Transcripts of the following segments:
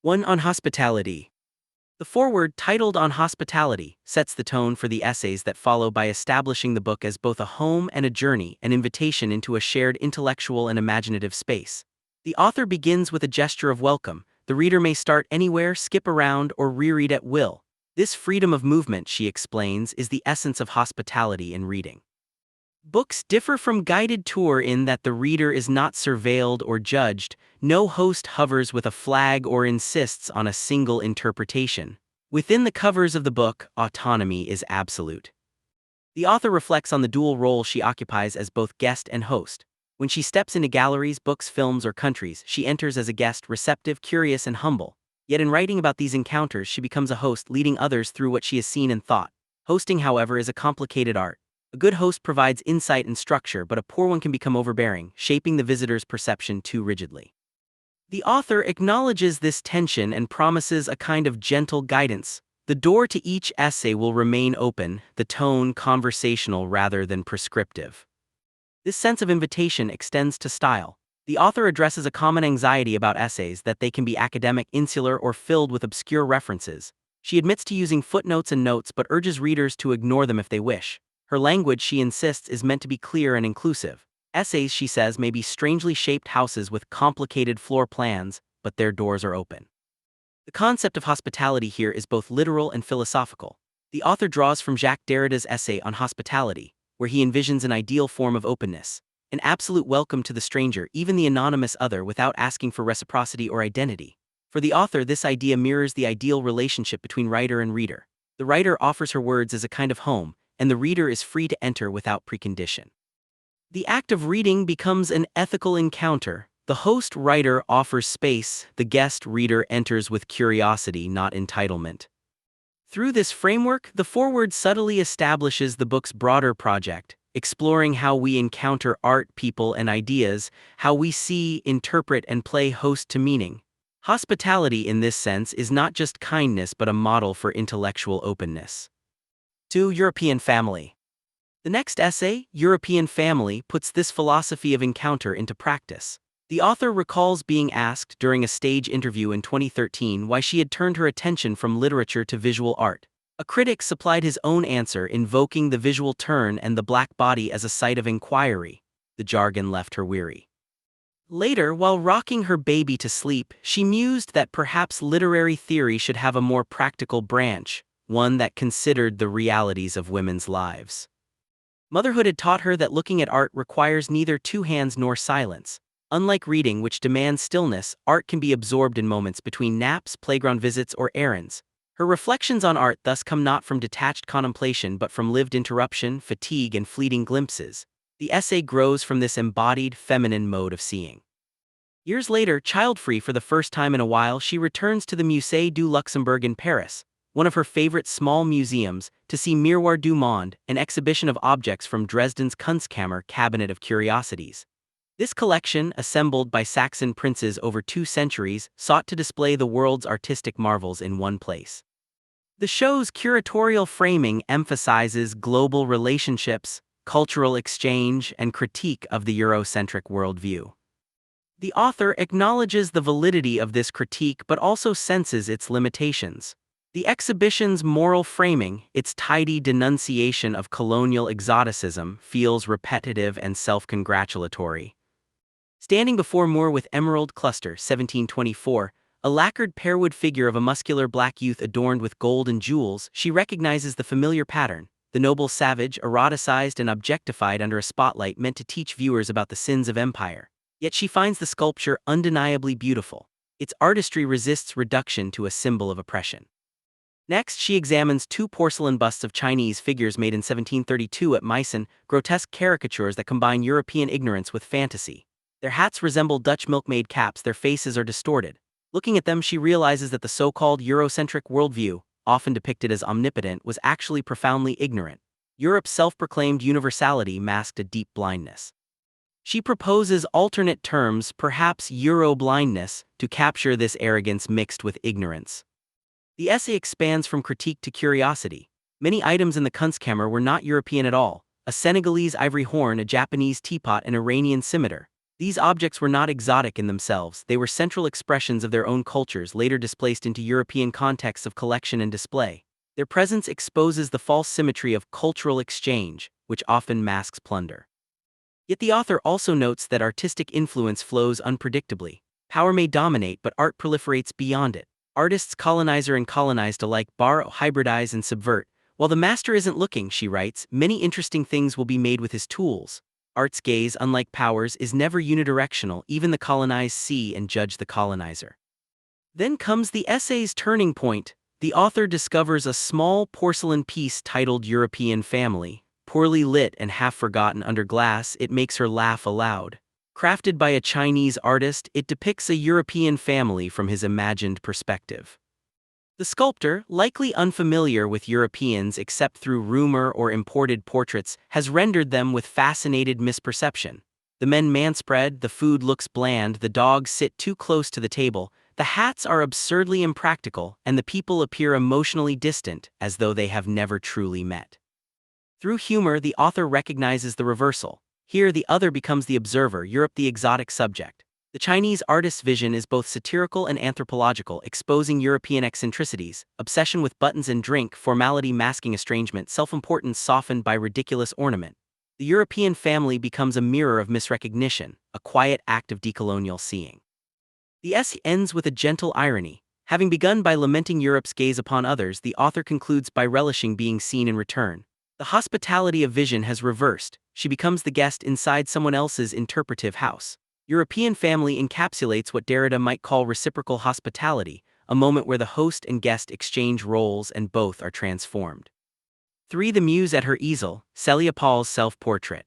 1 on hospitality. The foreword, titled On Hospitality, sets the tone for the essays that follow by establishing the book as both a home and a journey, an invitation into a shared intellectual and imaginative space. The author begins with a gesture of welcome. The reader may start anywhere, skip around, or reread at will. This freedom of movement, she explains, is the essence of hospitality in reading. Books differ from guided tour in that the reader is not surveilled or judged. No host hovers with a flag or insists on a single interpretation. Within the covers of the book, autonomy is absolute. The author reflects on the dual role she occupies as both guest and host. When she steps into galleries, books, films, or countries, she enters as a guest, receptive, curious, and humble. Yet in writing about these encounters, she becomes a host, leading others through what she has seen and thought. Hosting, however, is a complicated art. A good host provides insight and structure, but a poor one can become overbearing, shaping the visitor's perception too rigidly. The author acknowledges this tension and promises a kind of gentle guidance. The door to each essay will remain open, the tone conversational rather than prescriptive. This sense of invitation extends to style. The author addresses a common anxiety about essays, that they can be academic, insular, or filled with obscure references. She admits to using footnotes and notes but urges readers to ignore them if they wish. Her language, she insists, is meant to be clear and inclusive. Essays, she says, may be strangely shaped houses with complicated floor plans, but their doors are open. The concept of hospitality here is both literal and philosophical. The author draws from Jacques Derrida's essay on hospitality, where he envisions an ideal form of openness, an absolute welcome to the stranger, even the anonymous other, without asking for reciprocity or identity. For the author, this idea mirrors the ideal relationship between writer and reader. The writer offers her words as a kind of home, and the reader is free to enter without precondition. The act of reading becomes an ethical encounter. The host-writer offers space, the guest-reader enters with curiosity, not entitlement. Through this framework, the foreword subtly establishes the book's broader project, exploring how we encounter art, people, and ideas, how we see, interpret, and play host to meaning. Hospitality, in this sense, is not just kindness but a model for intellectual openness. 2. European family. The next essay, European Family, puts this philosophy of encounter into practice. The author recalls being asked during a stage interview in 2013 why she had turned her attention from literature to visual art. A critic supplied his own answer, invoking the visual turn and the black body as a site of inquiry. The jargon left her weary. Later, while rocking her baby to sleep, she mused that perhaps literary theory should have a more practical branch, one that considered the realities of women's lives. Motherhood had taught her that looking at art requires neither two hands nor silence. Unlike reading, which demands stillness, art can be absorbed in moments between naps, playground visits, or errands. Her reflections on art thus come not from detached contemplation but from lived interruption, fatigue, and fleeting glimpses. The essay grows from this embodied, feminine mode of seeing. Years later, child-free for the first time in a while, she returns to the Musée du Luxembourg in Paris, one of her favorite small museums, to see Miroir du Monde, an exhibition of objects from Dresden's Kunstkammer Cabinet of Curiosities. This collection, assembled by Saxon princes over 2 centuries, sought to display the world's artistic marvels in one place. The show's curatorial framing emphasizes global relationships, cultural exchange, and critique of the Eurocentric worldview. The author acknowledges the validity of this critique but also senses its limitations. The exhibition's moral framing, its tidy denunciation of colonial exoticism, feels repetitive and self-congratulatory. Standing before Moore with Emerald Cluster, 1724, a lacquered pearwood figure of a muscular black youth adorned with gold and jewels, she recognizes the familiar pattern, the noble savage, eroticized and objectified under a spotlight meant to teach viewers about the sins of empire. Yet she finds the sculpture undeniably beautiful. Its artistry resists reduction to a symbol of oppression. Next, she examines 2 porcelain busts of Chinese figures made in 1732 at Meissen, grotesque caricatures that combine European ignorance with fantasy. Their hats resemble Dutch milkmaid caps, their faces are distorted. Looking at them, she realizes that the so-called Eurocentric worldview, often depicted as omnipotent, was actually profoundly ignorant. Europe's self-proclaimed universality masked a deep blindness. She proposes alternate terms, perhaps Euro-blindness, to capture this arrogance mixed with ignorance. The essay expands from critique to curiosity. Many items in the Kunstkammer were not European at all: a Senegalese ivory horn, a Japanese teapot, an Iranian scimitar. These objects were not exotic in themselves, they were central expressions of their own cultures later displaced into European contexts of collection and display. Their presence exposes the false symmetry of cultural exchange, which often masks plunder. Yet the author also notes that artistic influence flows unpredictably. Power may dominate, but art proliferates beyond it. Artists colonizer and colonized alike borrow, hybridize, and subvert. While the master isn't looking, she writes, many interesting things will be made with his tools. Art's gaze, unlike power's, is never unidirectional. Even the colonized see and judge the colonizer. Then comes the essay's turning point. The author discovers a small porcelain piece titled European Family. Poorly lit and half forgotten under glass, it makes her laugh aloud. Crafted by a Chinese artist, it depicts a European family from his imagined perspective. The sculptor, likely unfamiliar with Europeans except through rumor or imported portraits, has rendered them with fascinated misperception. The men manspread, the food looks bland, the dogs sit too close to the table, the hats are absurdly impractical, and the people appear emotionally distant, as though they have never truly met. Through humor, the author recognizes the reversal. Here, the other becomes the observer, Europe the exotic subject. The Chinese artist's vision is both satirical and anthropological, exposing European eccentricities, obsession with buttons and drink, formality masking estrangement, self-importance softened by ridiculous ornament. The European family becomes a mirror of misrecognition, a quiet act of decolonial seeing. The essay ends with a gentle irony. Having begun by lamenting Europe's gaze upon others, the author concludes by relishing being seen in return. The hospitality of vision has reversed. She becomes the guest inside someone else's interpretive house. European Family encapsulates what Derrida might call reciprocal hospitality, a moment where the host and guest exchange roles and both are transformed. 3. The Muse at Her Easel, Celia Paul's self-portrait.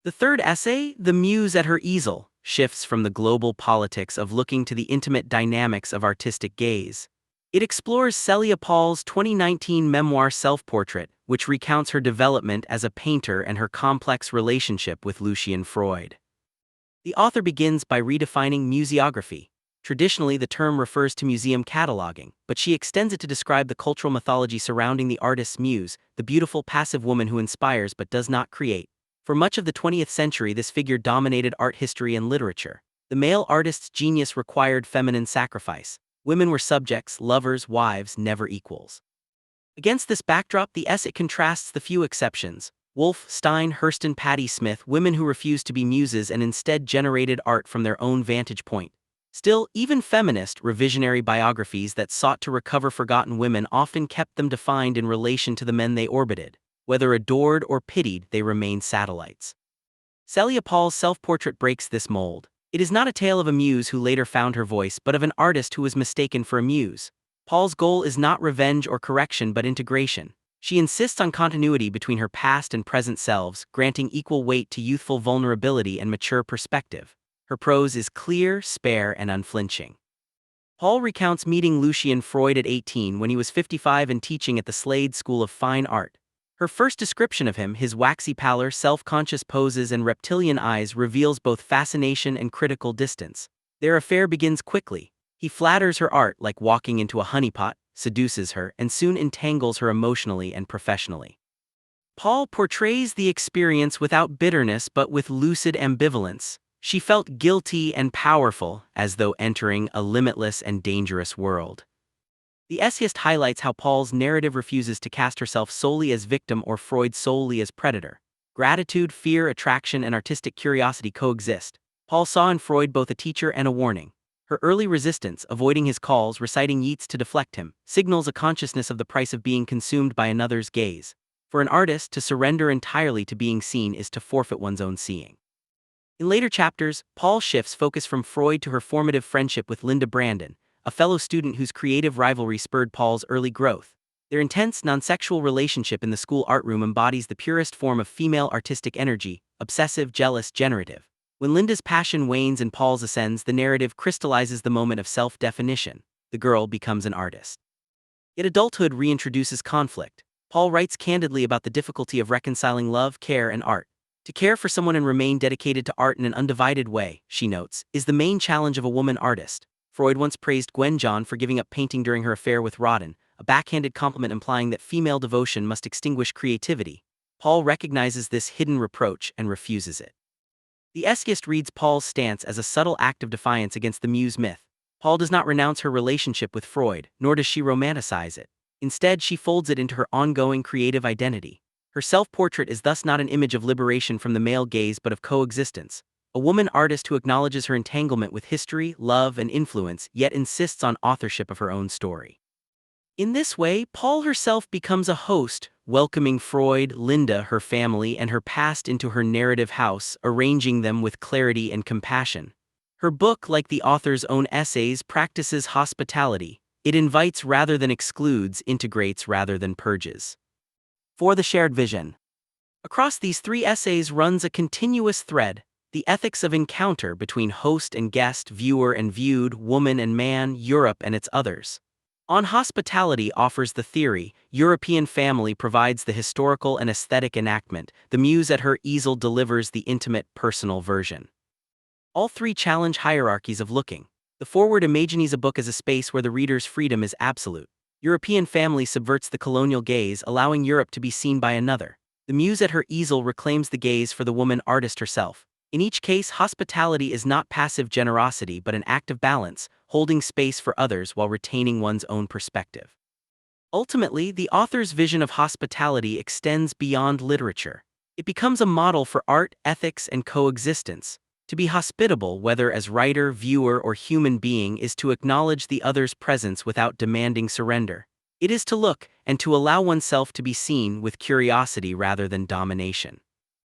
The third essay, The Muse at Her Easel, shifts from the global politics of looking to the intimate dynamics of artistic gaze. It explores Celia Paul's 2019 memoir Self-Portrait, which recounts her development as a painter and her complex relationship with Lucian Freud. The author begins by redefining museography. Traditionally, the term refers to museum cataloging, but she extends it to describe the cultural mythology surrounding the artist's muse, the beautiful passive woman who inspires but does not create. For much of the 20th century, this figure dominated art history and literature. The male artist's genius required feminine sacrifice. Women were subjects, lovers, wives, never equals. Against this backdrop, the essay contrasts the few exceptions: Woolf, Stein, Hurston, Patti Smith, women who refused to be muses and instead generated art from their own vantage point. Still, even feminist, revisionary biographies that sought to recover forgotten women often kept them defined in relation to the men they orbited. Whether adored or pitied, they remained satellites. Celia Paul's self-portrait breaks this mold. It is not a tale of a muse who later found her voice, but of an artist who was mistaken for a muse. Paul's goal is not revenge or correction but integration. She insists on continuity between her past and present selves, granting equal weight to youthful vulnerability and mature perspective. Her prose is clear, spare, and unflinching. Paul recounts meeting Lucian Freud at 18 when he was 55 and teaching at the Slade School of Fine Art. Her first description of him, his waxy pallor, self-conscious poses, and reptilian eyes, reveals both fascination and critical distance. Their affair begins quickly. He flatters her art like walking into a honeypot, seduces her, and soon entangles her emotionally and professionally. Paul portrays the experience without bitterness but with lucid ambivalence. She felt guilty and powerful, as though entering a limitless and dangerous world. The essayist highlights how Paul's narrative refuses to cast herself solely as victim or Freud solely as predator. Gratitude, fear, attraction, and artistic curiosity coexist. Paul saw in Freud both a teacher and a warning. Her early resistance, avoiding his calls, reciting Yeats to deflect him, signals a consciousness of the price of being consumed by another's gaze. For an artist, to surrender entirely to being seen is to forfeit one's own seeing. In later chapters, Paul shifts focus from Freud to her formative friendship with Linda Brandon, a fellow student whose creative rivalry spurred Paul's early growth. Their intense, non-sexual relationship in the school art room embodies the purest form of female artistic energy, obsessive, jealous, generative. When Linda's passion wanes and Paul's ascends, the narrative crystallizes the moment of self-definition. The girl becomes an artist. Yet adulthood reintroduces conflict. Paul writes candidly about the difficulty of reconciling love, care, and art. To care for someone and remain dedicated to art in an undivided way, she notes, is the main challenge of a woman artist. Freud once praised Gwen John for giving up painting during her affair with Rodin, a backhanded compliment implying that female devotion must extinguish creativity. Paul recognizes this hidden reproach and refuses it. The essayist reads Paul's stance as a subtle act of defiance against the muse myth. Paul does not renounce her relationship with Freud, nor does she romanticize it. Instead, she folds it into her ongoing creative identity. Her self-portrait is thus not an image of liberation from the male gaze but of coexistence. A woman artist who acknowledges her entanglement with history, love, and influence, yet insists on authorship of her own story. In this way, Paul herself becomes a host, welcoming Freud, Linda, her family, and her past into her narrative house, arranging them with clarity and compassion. Her book, like the author's own essays, practices hospitality. It invites rather than excludes, integrates rather than purges. For the shared vision. Across these three essays runs a continuous thread: the ethics of encounter between host and guest, viewer and viewed, woman and man, Europe and its others. On Hospitality offers the theory, European family provides the historical and aesthetic enactment, the muse at her easel delivers the intimate, personal version. All three challenge hierarchies of looking. The foreword imagines a book as a space where the reader's freedom is absolute. European family subverts the colonial gaze, allowing Europe to be seen by another. The muse at her easel reclaims the gaze for the woman artist herself. In each case, hospitality is not passive generosity but an act of balance, holding space for others while retaining one's own perspective. Ultimately, the author's vision of hospitality extends beyond literature. It becomes a model for art, ethics, and coexistence. To be hospitable, whether as writer, viewer, or human being, is to acknowledge the other's presence without demanding surrender. It is to look, and to allow oneself to be seen with curiosity rather than domination.